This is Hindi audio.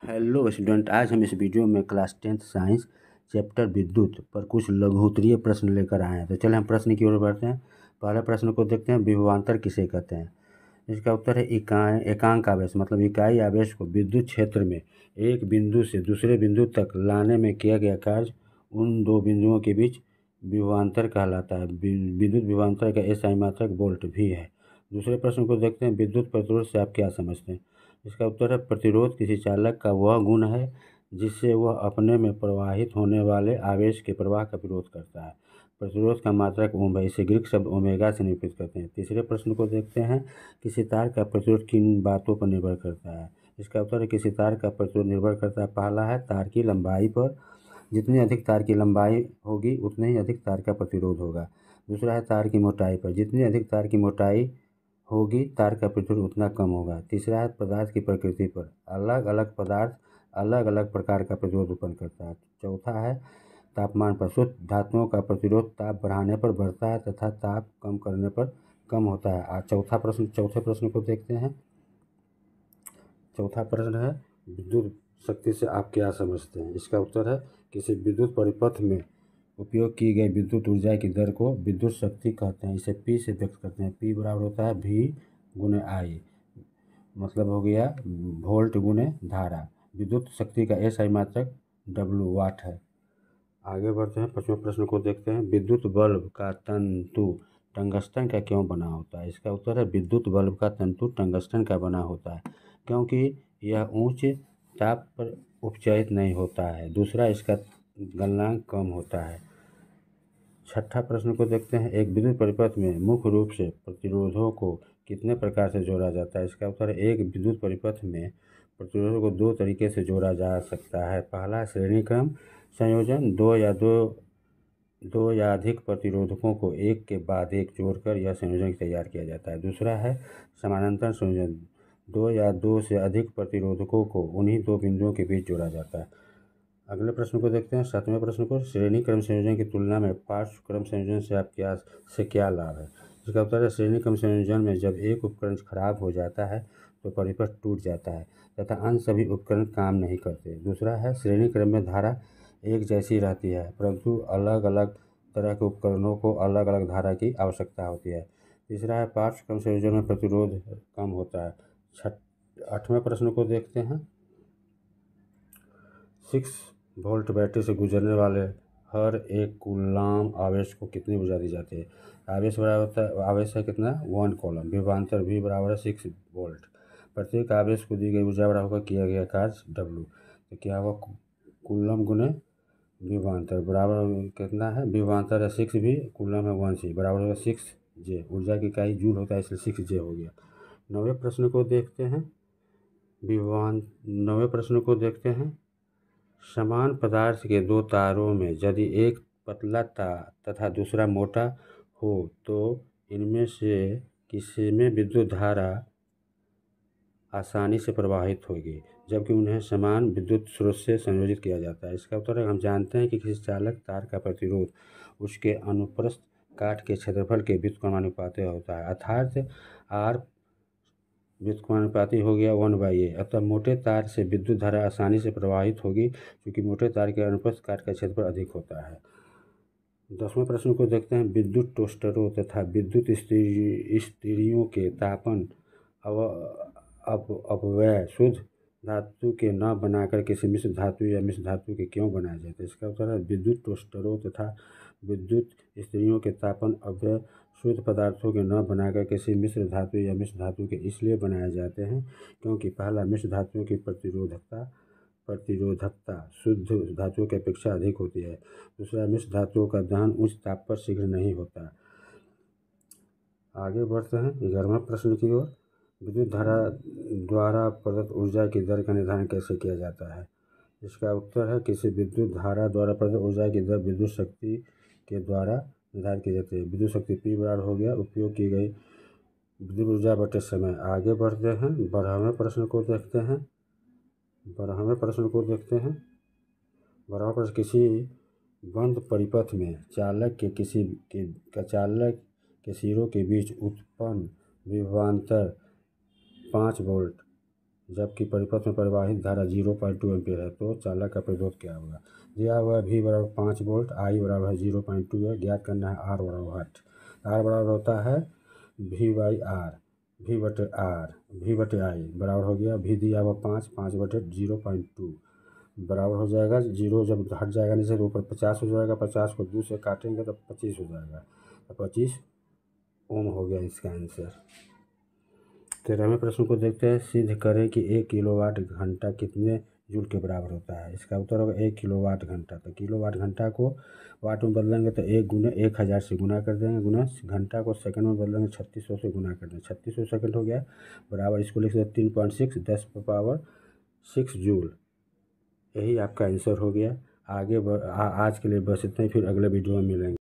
हेलो स्टूडेंट, आज हम इस वीडियो में क्लास 10th साइंस चैप्टर विद्युत पर कुछ लघुत्तरीय प्रश्न लेकर आए हैं। तो चलिए हम प्रश्न की ओर बढ़ते हैं। पहले प्रश्न को देखते हैं, विभवांतर किसे कहते हैं। इसका उत्तर है एकांक आवेश, मतलब इकाई आवेश को विद्युत क्षेत्र में एक बिंदु से दूसरे बिंदु तक लाने में किया गया कार्य उन दो बिंदुओं के बीच विभवांतर कहलाता है। विद्युत विभवांतर का SI मात्रक वोल्ट भी है। दूसरे प्रश्न को देखते हैं, विद्युत प्रतिरोध से आप क्या समझते हैं। इसका उत्तर है, प्रतिरोध किसी चालक का वह गुण है जिससे वह अपने में प्रवाहित होने वाले आवेश के प्रवाह का विरोध करता है। प्रतिरोध का मात्रक ओम है, इसे ग्रीक शब्द ओमेगा से निरूपित करते हैं। तीसरे प्रश्न को देखते हैं, किसी तार का प्रतिरोध किन बातों पर निर्भर करता है। इसका उत्तर है, किसी तार का प्रतिरोध निर्भर करता है। पहला है तार की लंबाई पर, जितनी अधिक तार की लंबाई होगी उतने ही अधिक तार का प्रतिरोध होगा। दूसरा है तार की मोटाई पर, जितनी अधिक तार की मोटाई होगी तार का प्रतिरोध उतना कम होगा। तीसरा है पदार्थ की प्रकृति पर, अलग अलग पदार्थ अलग अलग प्रकार का प्रतिरोध उत्पन्न करता है। चौथा है तापमान पर, शुद्ध धातुओं का प्रतिरोध ताप बढ़ाने पर बढ़ता है तथा ताप कम करने पर कम होता है। आज चौथे प्रश्न को देखते हैं। चौथा प्रश्न है, विद्युत शक्ति से आप क्या समझते हैं। इसका उत्तर है, किसी विद्युत परिपथ में उपयोग की गई विद्युत ऊर्जा की दर को विद्युत शक्ति कहते हैं। इसे P से व्यक्त करते हैं। P बराबर होता है V गुने I, मतलब हो गया वोल्ट गुने धारा। विद्युत शक्ति का SI मात्रक W वाट है। आगे बढ़ते हैं, पांचवें प्रश्न को देखते हैं, विद्युत बल्ब का तंतु टंगस्टन का क्यों बना होता है। इसका उत्तर है, विद्युत बल्ब का तंतु टंगस्टन का बना होता है क्योंकि यह उच्च ताप पर उपचारित नहीं होता है। दूसरा, इसका गलनांक कम होता है। छठा प्रश्न को देखते हैं, एक विद्युत परिपथ में मुख्य रूप से प्रतिरोधों को कितने प्रकार से जोड़ा जाता है। इसका उत्तर है, एक विद्युत परिपथ में प्रतिरोधों को दो तरीके से जोड़ा जा सकता है। पहला श्रेणी क्रम संयोजन, दो या अधिक प्रतिरोधकों को एक के बाद एक जोड़कर यह संयोजन तैयार किया जाता है। दूसरा है समानांतर संयोजन, दो या दो से अधिक प्रतिरोधकों को उन्हीं दो बिंदुओं के बीच जोड़ा जाता है। अगले प्रश्न को देखते हैं, सातवें प्रश्न को, श्रेणी क्रम संयोजन की तुलना में पार्श्व क्रम संयोजन से क्या लाभ है। इसका उत्तर है, श्रेणी क्रम संयोजन में जब एक उपकरण खराब हो जाता है तो परिपथ टूट जाता है तथा अन्य सभी उपकरण काम नहीं करते। दूसरा है, श्रेणी क्रम में धारा एक जैसी रहती है परंतु अलग अलग तरह के उपकरणों को अलग अलग धारा की आवश्यकता होती है। तीसरा है, पार्श्व क्रम संयोजन में प्रतिरोध कम होता है। आठवें प्रश्न को देखते हैं, 6 वोल्ट बैटरी से गुजरने वाले हर एक कूलाम आवेश को कितनी ऊर्जा दी जाती है। आवेश बराबर होता है, आवेश है कितना 1 कूलम। विभवांतर V बराबर है 6 वोल्ट। प्रत्येक आवेश को दी गई ऊर्जा बराबर होगा किया गया कार्य W। तो क्या होगा, कूलम गुने विभवांतर बराबर कितना है, विभवांतर है 6V, कूलम है 1C, बराबर होगा 6J। ऊर्जा की इकाई जूल होता है इसलिए 6J हो गया। नौवें प्रश्न को देखते हैं, नौवें प्रश्न को देखते हैं, समान पदार्थ के दो तारों में यदि एक पतला तार तथा दूसरा मोटा हो तो इनमें से किसी में विद्युत धारा आसानी से प्रवाहित होगी जबकि उन्हें समान विद्युत स्रोत से संयोजित किया जाता है। इसका उत्तर है, हम जानते हैं कि किसी चालक तार का प्रतिरोध उसके अनुप्रस्थ काट के क्षेत्रफल के व्युत्क्रमानुपाती होता है, अर्थात R व्युत्क्रमानुपाती हो गया 1/A। अतः मोटे तार से विद्युत धारा आसानी से प्रवाहित होगी क्योंकि मोटे तार के अनुप्रस्थ काट का क्षेत्रफल अधिक होता है। 10वें प्रश्न को देखते हैं, विद्युत टोस्टरों तथा विद्युत इस्त्रियों के तापन अपव्यय शुद्ध धातु के न बनाकर किसी मिश्र धातु या मिश्र धातु के क्यों बनाए जाते हैं। इसका उत्तर है, विद्युत टोस्टरों तथा विद्युत इस्त्रियों के तापन अपव्यय शुद्ध पदार्थों के न बनाकर किसी मिश्र धातु या मिश्र धातु के इसलिए बनाए जाते हैं क्योंकि पहला, मिश्र धातुओं की प्रतिरोधकता शुद्ध धातुओं की अपेक्षा अधिक होती है। दूसरा, मिश्र धातुओं का दहन उच्च ताप पर शीघ्र नहीं होता। आगे बढ़ते हैं 11वें प्रश्न की ओर, विद्युत धारा द्वारा प्रदत्त ऊर्जा की दर का निर्धारण कैसे किया जाता है। इसका उत्तर है, किसी विद्युत धारा द्वारा प्रदत्त ऊर्जा की दर विद्युत शक्ति के द्वारा निर्धारित की जाती है। विद्युत शक्ति P बराबर हो गया उपयोग की गई विद्युत ऊर्जा बटे समय। आगे बढ़ते हैं, 12वें प्रश्न को देखते हैं। 12वें प्रश्न को देखते हैं, 12वां प्रश्न, किसी बंद परिपथ में चालक के सिरों के बीच उत्पन्न विभवांतर 5 वोल्ट जबकि परिपथ में प्रवाहित धारा 0.2 एम्पीयर है, तो चालक का प्रतिरोध क्या होगा। दिया हुआ है V बराबर 5 वोल्ट, I बराबर है 0.2 है, ज्ञात करना है R बराबर 8। R बराबर होता है V/R, V/I बराबर हो गया, V दिया हुआ 5/0.2 बराबर हो जाएगा 0, जब हट जाएगा नीचे तो ऊपर 50 हो जाएगा, 50 को 2 से काटेंगे तो 25 हो जाएगा, तो 25 ओम हो गया इसका आंसर। 13वें प्रश्न को देखते हैं। सिद्ध करें कि 1 किलोवाट घंटा कितने जूल के बराबर होता है। इसका उत्तर होगा 1 किलोवाट घंटा। तो किलोवाट घंटा को वाट में बदलेंगे तो 1 गुने 1000 से गुना कर देंगे, गुना घंटा को सेकंड में बदलेंगे 3600 से गुना कर देंगे, 3600 सेकंड हो गया बराबर, इसको लिख सकते 3.6 10⁻6 जूल। यही आपका आंसर हो गया। आगे आज के लिए बस इतना ही, फिर अगले वीडियो में मिलेंगे।